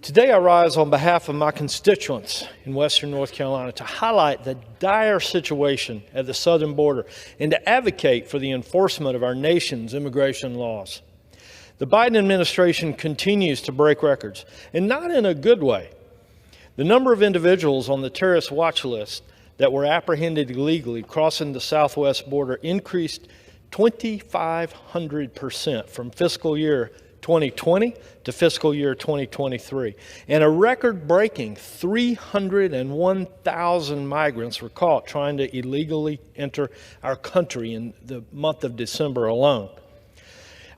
Today I rise on behalf of my constituents in Western North Carolina to highlight the dire situation at the southern border and to advocate for the enforcement of our nation's immigration laws. The Biden administration continues to break records, and not in a good way. The number of individuals on the terrorist watch list that were apprehended illegally crossing the southwest border increased 2,500% from fiscal year 2020 to fiscal year 2023. And a record-breaking 301,000 migrants were caught trying to illegally enter our country in the month of December alone.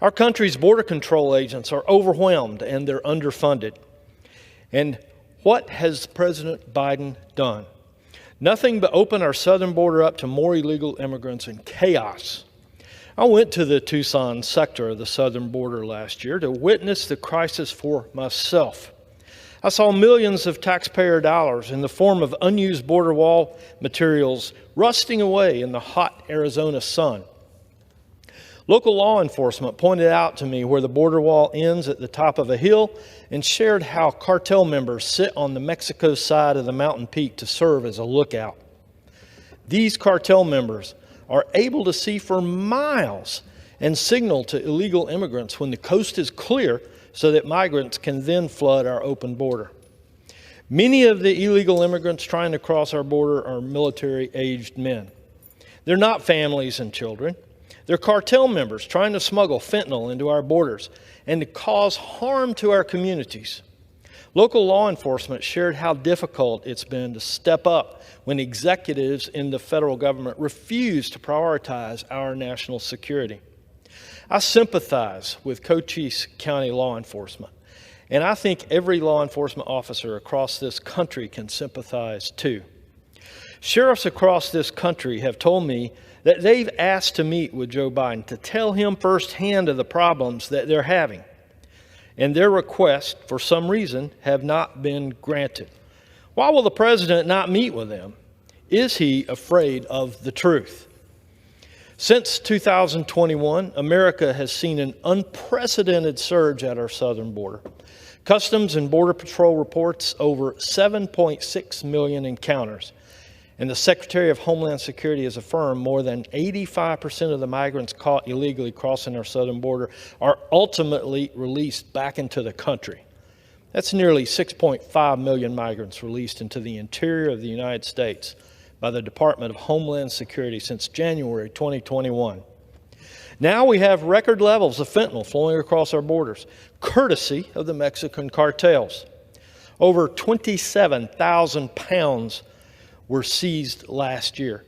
Our country's border control agents are overwhelmed and they're underfunded. And what has President Biden done? Nothing but open our southern border up to more illegal immigrants and chaos. I went to the Tucson sector of the southern border last year to witness the crisis for myself. I saw millions of taxpayer dollars in the form of unused border wall materials rusting away in the hot Arizona sun. Local law enforcement pointed out to me where the border wall ends at the top of a hill and shared how cartel members sit on the Mexico side of the mountain peak to serve as a lookout. These cartel members are able to see for miles and signal to illegal immigrants when the coast is clear so that migrants can then flood our open border. Many of the illegal immigrants trying to cross our border are military-aged men. They're not families and children. They're cartel members trying to smuggle fentanyl into our borders and to cause harm to our communities. Local law enforcement shared how difficult it's been to step up when executives in the federal government refuse to prioritize our national security. I sympathize with Cochise County law enforcement, and I think every law enforcement officer across this country can sympathize too. Sheriffs across this country have told me that they've asked to meet with Joe Biden to tell him firsthand of the problems that they're having. And their requests, for some reason, have not been granted. Why will the president not meet with them? Is he afraid of the truth? Since 2021, America has seen an unprecedented surge at our southern border. Customs and Border Patrol reports over 7.6 million encounters. And the Secretary of Homeland Security has affirmed more than 85% of the migrants caught illegally crossing our southern border are ultimately released back into the country. That's nearly 6.5 million migrants released into the interior of the United States by the Department of Homeland Security since January 2021. Now we have record levels of fentanyl flowing across our borders, courtesy of the Mexican cartels. Over 27,000 pounds were seized last year,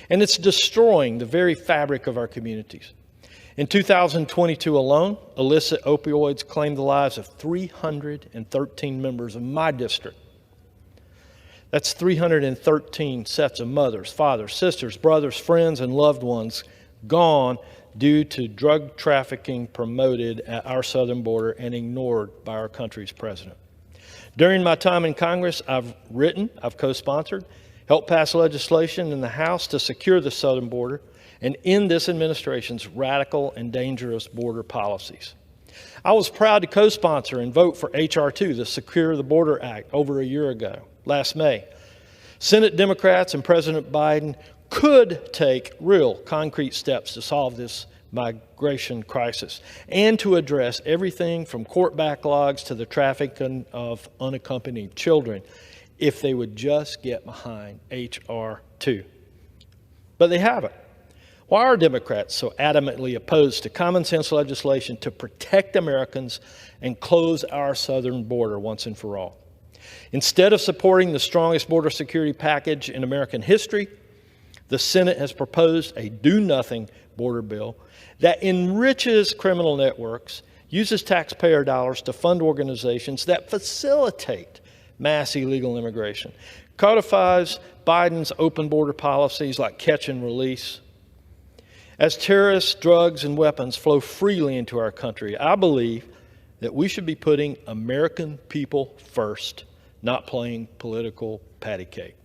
and it's destroying the very fabric of our communities. In 2022 alone, illicit opioids claimed the lives of 313 members of my district. That's 313 sets of mothers, fathers, sisters, brothers, friends, and loved ones gone due to drug trafficking promoted at our southern border and ignored by our country's president. During my time in Congress, I've co-sponsored, helped pass legislation in the House to secure the southern border and end this administration's radical and dangerous border policies. I was proud to co-sponsor and vote for H.R. 2, the Secure the Border Act, over a year ago, last May. Senate Democrats and President Biden could take real concrete steps to solve this migration crisis and to address everything from court backlogs to the trafficking of unaccompanied children if they would just get behind H.R. 2. But they haven't. Why are Democrats so adamantly opposed to common sense legislation to protect Americans and close our southern border once and for all? Instead of supporting the strongest border security package in American history, the Senate has proposed a do-nothing border bill that enriches criminal networks, uses taxpayer dollars to fund organizations that facilitate mass illegal immigration, codifies Biden's open border policies like catch and release. As terrorists, drugs, and weapons flow freely into our country, I believe that we should be putting American people first, not playing political patty cake.